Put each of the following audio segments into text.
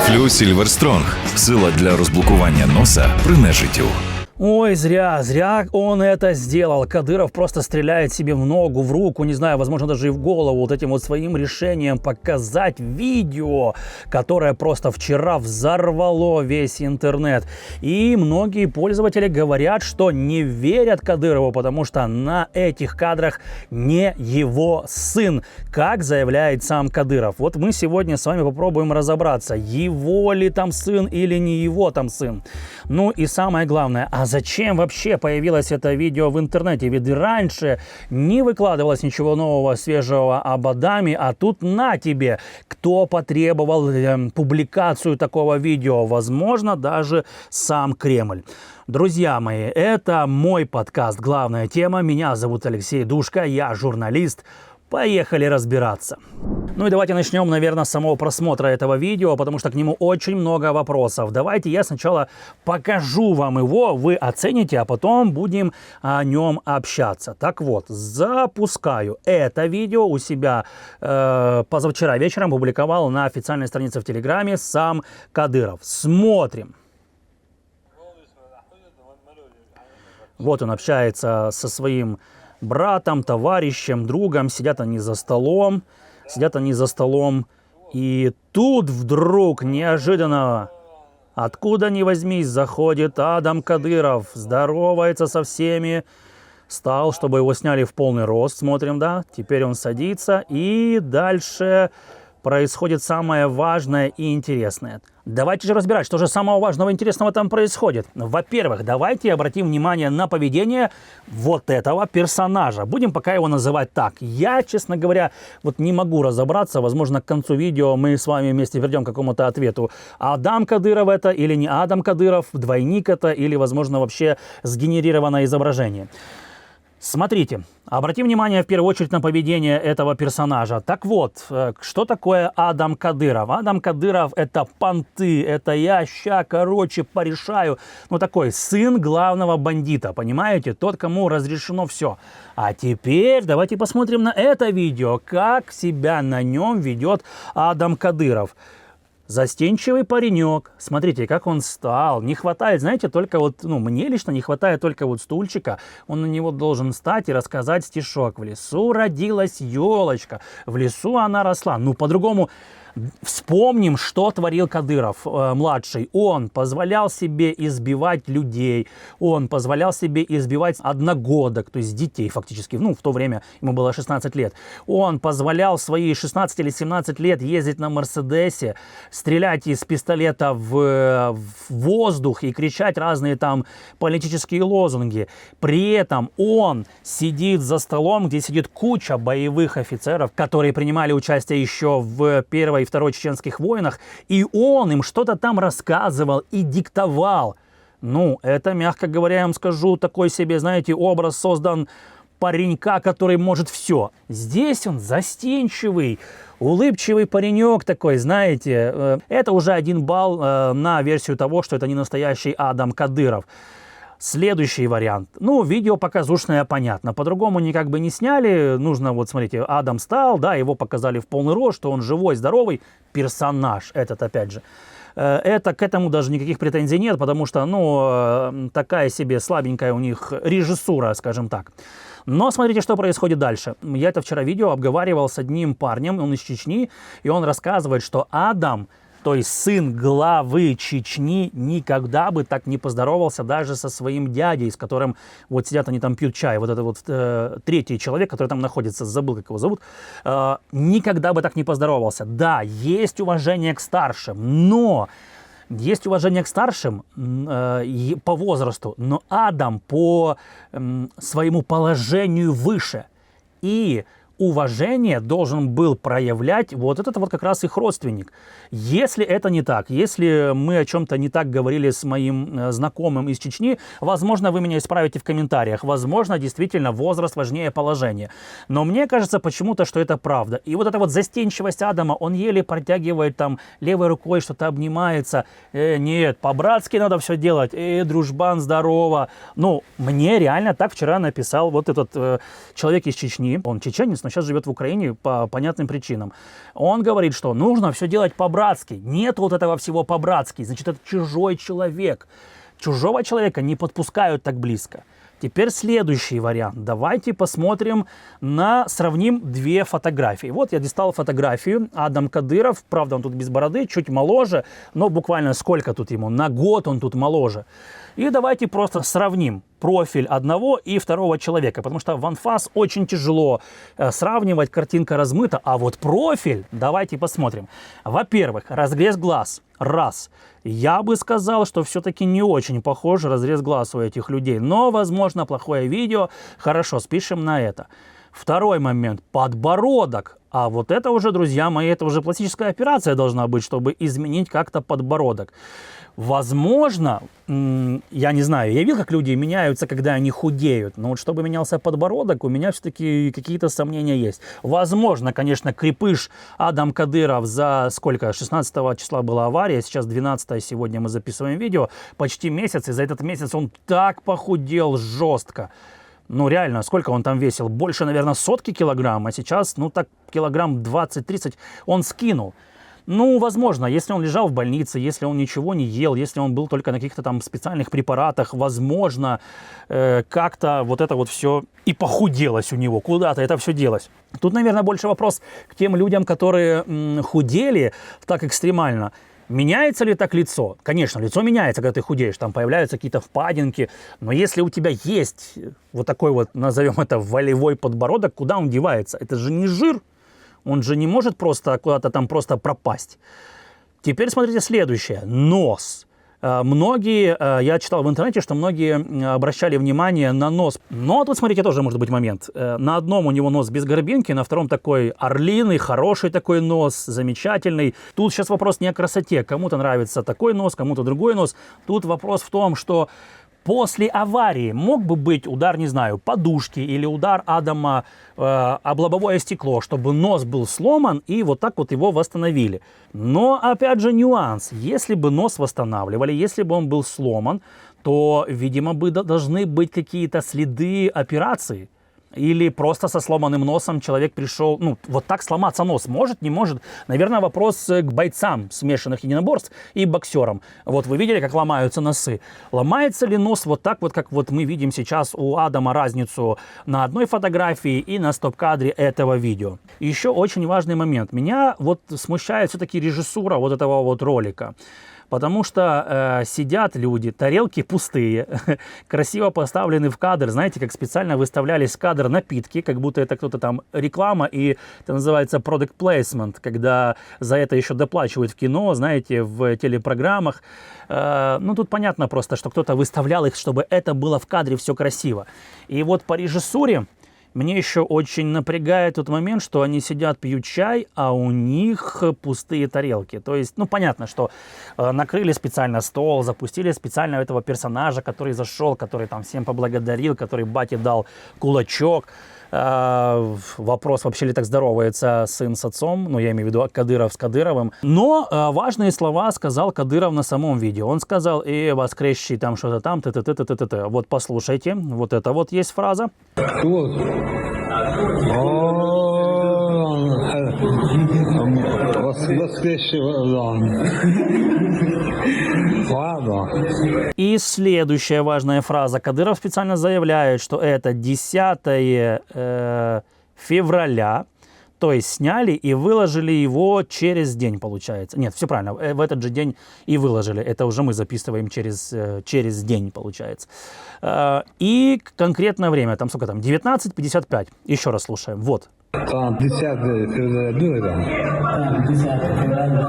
Флю Сильверстронг. Сила для розблокування носа при нежиттю. Ой, зря он это сделал. Кадыров просто стреляет себе в ногу, в руку, не знаю, возможно, даже и в голову вот этим вот своим решением показать видео, которое просто вчера взорвало весь интернет. И многие пользователи говорят, что не верят Кадырову, потому что на этих кадрах не его сын, как заявляет сам Кадыров. Вот мы сегодня с вами попробуем разобраться, его ли там сын или не его там сын. Ну и самое главное, а зачем вообще появилось это видео в интернете? Ведь раньше не выкладывалось ничего нового, свежего об Адаме, а тут на тебе, кто потребовал публикацию такого видео, возможно, даже сам Кремль. Друзья мои, это мой подкаст «Главная тема». Меня зовут Алексей Душка, я журналист. Поехали разбираться. Ну и давайте начнем, наверное, с самого просмотра этого видео, потому что к нему очень много вопросов. Давайте я сначала покажу вам его, вы оцените, а потом будем о нем общаться. Так вот, запускаю это видео у себя. Позавчера вечером публиковал на официальной странице в Телеграме сам Кадыров. Смотрим. Вот он общается со своим братом, товарищем, другом. Сидят они за столом. И тут вдруг неожиданно, откуда ни возьмись, заходит Адам Кадыров, здоровается со всеми. Встал, чтобы его сняли в полный рост. Смотрим, да? Теперь он садится. И дальше происходит самое важное и интересное. Давайте же разбирать, что же самого важного и интересного там происходит. Во-первых, давайте обратим внимание на поведение вот этого персонажа. Будем пока его называть так. Я, честно говоря, вот не могу разобраться. Возможно, к концу видео мы с вами вместе придем к какому-то ответу. Адам Кадыров это или не Адам Кадыров, двойник это или, возможно, вообще сгенерированное изображение. Смотрите, обратим внимание в первую очередь на поведение этого персонажа. Так вот, что такое Адам Кадыров? Адам Кадыров это понты, это я ща, короче, порешаю. Ну такой сын главного бандита, понимаете? Тот, кому разрешено все. А теперь давайте посмотрим на это видео, как себя на нем ведет Адам Кадыров. Застенчивый паренек. Смотрите, как он встал. Не хватает, знаете, только вот, мне лично не хватает только вот стульчика. Он на него должен встать и рассказать стишок. В лесу родилась елочка, в лесу она росла. По-другому вспомним, что творил Кадыров младший. Он позволял себе избивать людей. Он позволял себе избивать одногодок, то есть детей фактически. В то время ему было 16 лет. Он позволял в свои 16 или 17 лет ездить на Мерседесе, стрелять из пистолета в воздух и кричать разные там политические лозунги. При этом он сидит за столом, где сидит куча боевых офицеров, которые принимали участие еще в Первой и Второй чеченских войнах, и он им что-то там рассказывал и диктовал. Это, мягко говоря, я вам скажу, такой себе, знаете, образ создан паренька, который может все. Здесь он застенчивый, улыбчивый паренек такой, знаете. Это уже 1 балл на версию того, что это не настоящий Адам Кадыров. Следующий вариант. Видео показушное, понятно. По-другому никак бы не сняли. Нужно, вот смотрите, Адам встал, да, его показали в полный рост, что он живой, здоровый персонаж. Этот, опять же. К этому даже никаких претензий нет, потому что, такая себе слабенькая у них режиссура, скажем так. Но смотрите, что происходит дальше. Я это вчера видео обговаривал с одним парнем, он из Чечни, и он рассказывает, что Адам, то есть сын главы Чечни, никогда бы так не поздоровался даже со своим дядей, с которым вот сидят они там пьют чай. Вот это вот третий человек, который там находится, забыл, как его зовут, никогда бы так не поздоровался. Да, есть уважение к старшим, но есть уважение к старшим по возрасту, но Адам по своему положению выше. И уважение должен был проявлять вот этот вот как раз их родственник. Если это не так, если мы о чем-то не так говорили с моим знакомым из Чечни, возможно, вы меня исправите в комментариях. Возможно, действительно, возраст важнее положения. Но мне кажется почему-то, что это правда. И вот эта вот застенчивость Адама, он еле протягивает там левой рукой, что-то обнимается. Нет, по-братски надо все делать. Дружбан, здорово. Мне реально так вчера написал вот этот человек из Чечни. Он чеченец, но сейчас живет в Украине по понятным причинам. Он говорит, что нужно все делать по-братски. Нет вот этого всего по-братски. Значит, это чужой человек. Чужого человека не подпускают так близко. Теперь следующий вариант. Давайте посмотрим сравним две фотографии. Вот я достал фотографию. Адам Кадыров, правда, он тут без бороды, чуть моложе, но буквально сколько тут ему? На год он тут моложе. И давайте просто сравним профиль одного и второго человека, потому что в анфас очень тяжело сравнивать, картинка размыта, а вот профиль, давайте посмотрим. Во-первых, разрез глаз. Раз. Я бы сказал, что все-таки не очень похож разрез глаз у этих людей, но, возможно, плохое видео. Хорошо, спишем на это. Второй момент. Подбородок. А вот это уже, друзья мои, это уже пластическая операция должна быть, чтобы изменить как-то подбородок. Возможно, я не знаю, я видел, как люди меняются, когда они худеют, но вот чтобы менялся подбородок, у меня все-таки какие-то сомнения есть. Возможно, конечно, крепыш Адам Кадыров за сколько? 16 числа была авария, сейчас 12, сегодня мы записываем видео, почти месяц, и за этот месяц он так похудел жестко. Ну, реально, сколько он там весил? Больше, наверное, 100 килограмм, а сейчас, ну, так, килограмм 20-30 он скинул. Ну, возможно, если он лежал в больнице, если он ничего не ел, если он был только на каких-то там специальных препаратах, возможно, как-то вот это вот все и похуделось у него, куда-то это все делось. Тут, наверное, больше вопрос к тем людям, которые худели так экстремально. Меняется ли так лицо? Конечно, лицо меняется, когда ты худеешь, там появляются какие-то впадинки, но если у тебя есть вот такой вот, назовем это, волевой подбородок, куда он девается? Это же не жир. Он же не может просто куда-то там просто пропасть. Теперь смотрите следующее. Нос. Многие, я читал в интернете, что многие обращали внимание на нос. Но тут, смотрите, тоже может быть момент. На одном у него нос без горбинки, на втором такой орлиный, хороший такой нос, замечательный. Тут сейчас вопрос не о красоте. Кому-то нравится такой нос, кому-то другой нос. Тут вопрос в том, что после аварии мог бы быть удар, не знаю, подушки или удар Адама об лобовое стекло, чтобы нос был сломан и вот так вот его восстановили. Но, опять же, нюанс. Если бы нос восстанавливали, если бы он был сломан, то, видимо, должны быть какие-то следы операции. Или просто со сломанным носом человек пришел, ну, вот так сломаться нос может, не может. Наверное, вопрос к бойцам смешанных единоборств и боксерам. Вот вы видели, как ломаются носы. Ломается ли нос вот так вот, как вот мы видим сейчас у Адама разницу на одной фотографии и на стоп-кадре этого видео. Еще очень важный момент. Меня вот смущает все-таки режиссура вот этого вот ролика. Потому что сидят люди, тарелки пустые, красиво поставлены в кадр. Знаете, как специально выставлялись в кадр напитки, как будто это кто-то там реклама, и это называется product placement, когда за это еще доплачивают в кино, знаете, в телепрограммах. Ну, тут понятно просто, что кто-то выставлял их, чтобы это было в кадре все красиво. И вот по режиссуре мне еще очень напрягает тот момент, что они сидят, пьют чай, а у них пустые тарелки. То есть, ну, понятно, что накрыли специально стол, запустили специально этого персонажа, который зашел, который там всем поблагодарил, который бате дал кулачок. Вопрос, вообще ли так здоровается сын с отцом, ну, я имею в виду Кадыров с Кадыровым. Но важные слова сказал Кадыров на самом видео. Он сказал: «И воскресший там что-то там, т-т-т-т-т-т». Вот послушайте, вот это вот есть фраза. И следующая важная фраза. Кадыров специально заявляет, что это 10 февраля, то есть сняли и выложили его через день, получается. Нет, все правильно, в этот же день и выложили. Это уже мы записываем через день, получается. И конкретное время, там сколько там, 19:55. Еще раз слушаем, вот. 10 февраля было, да? 10 февраля,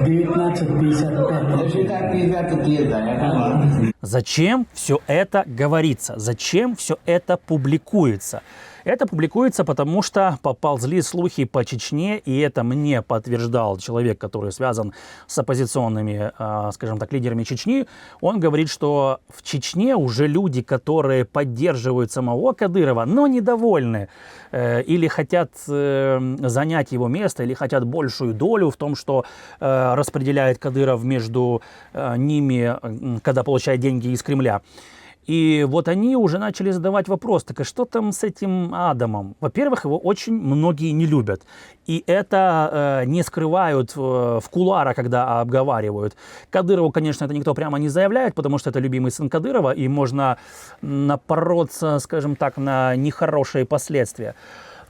19:55. Зачем все это говорится? Зачем все это публикуется? Это публикуется, потому что поползли слухи по Чечне, и это мне подтверждал человек, который связан с оппозиционными, скажем так, лидерами Чечни. Он говорит, что в Чечне уже люди, которые поддерживают самого Кадырова, но недовольны или хотят занять его место, или хотят большую долю в том, что распределяет Кадыров между ними, когда получает деньги из Кремля. И вот они уже начали задавать вопрос, так а что там с этим Адамом? Во-первых, его очень многие не любят. И это не скрывают в кулуарах, когда обговаривают. Кадырову, конечно, это никто прямо не заявляет, потому что это любимый сын Кадырова, и можно напороться, скажем так, на нехорошие последствия.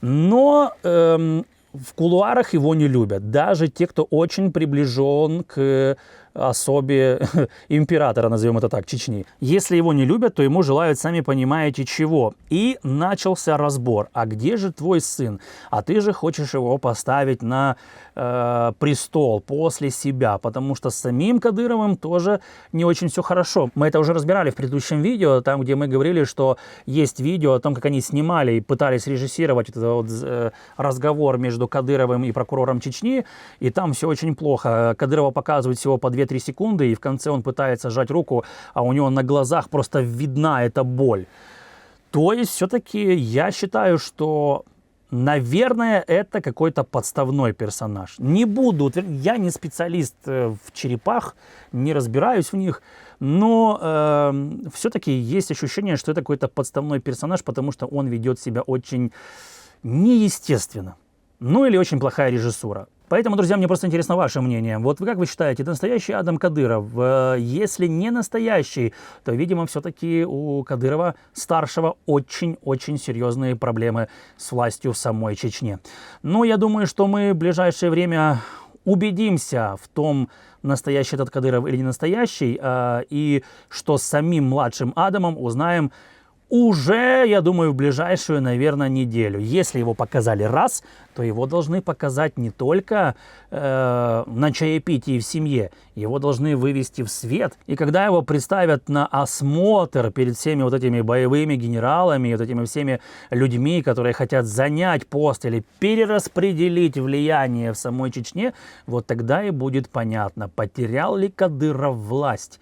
Но в кулуарах его не любят. Даже те, кто очень приближен к особе императора, назовем это так, Чечни. Если его не любят, то ему желают, сами понимаете, чего. И начался разбор. А где же твой сын? А ты же хочешь его поставить на престол после себя, потому что с самим Кадыровым тоже не очень все хорошо. Мы это уже разбирали в предыдущем видео, там, где мы говорили, что есть видео о том, как они снимали и пытались режиссировать этот вот разговор между Кадыровым и прокурором Чечни, и там все очень плохо. Кадырова показывают всего по 2-3 секунды, и в конце он пытается сжать руку, а у него на глазах просто видна эта боль. То есть все-таки я считаю, что, наверное, это какой-то подставной персонаж. Не буду, я не специалист в черепах, не разбираюсь в них, но все-таки есть ощущение, что это какой-то подставной персонаж, потому что он ведет себя очень неестественно. Ну или очень плохая режиссура. Поэтому, друзья, мне просто интересно ваше мнение. Вот вы как вы считаете, это настоящий Адам Кадыров? Если не настоящий, то, видимо, все-таки у Кадырова старшего очень-очень серьезные проблемы с властью в самой Чечне. Но я думаю, что мы в ближайшее время убедимся в том, настоящий этот Кадыров или не настоящий, и что с самим младшим Адамом узнаем уже, я думаю, в ближайшую, наверное, неделю. Если его показали раз, то его должны показать не только на чаепитии в семье, его должны вывести в свет. И когда его представят на осмотр перед всеми вот этими боевыми генералами, вот этими всеми людьми, которые хотят занять пост или перераспределить влияние в самой Чечне, вот тогда и будет понятно, потерял ли Кадыров власть.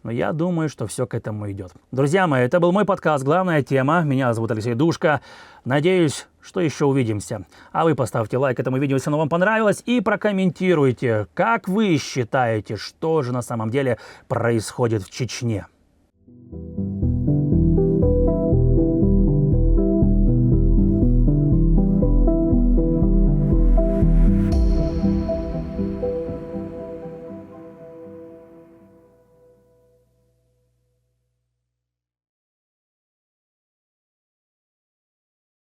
Но я думаю, что все к этому идет. Друзья мои, это был мой подкаст «Главная тема». Меня зовут Алексей Душка. Надеюсь, что еще увидимся. А вы поставьте лайк этому видео, если оно вам понравилось, и прокомментируйте, как вы считаете, что же на самом деле происходит в Чечне.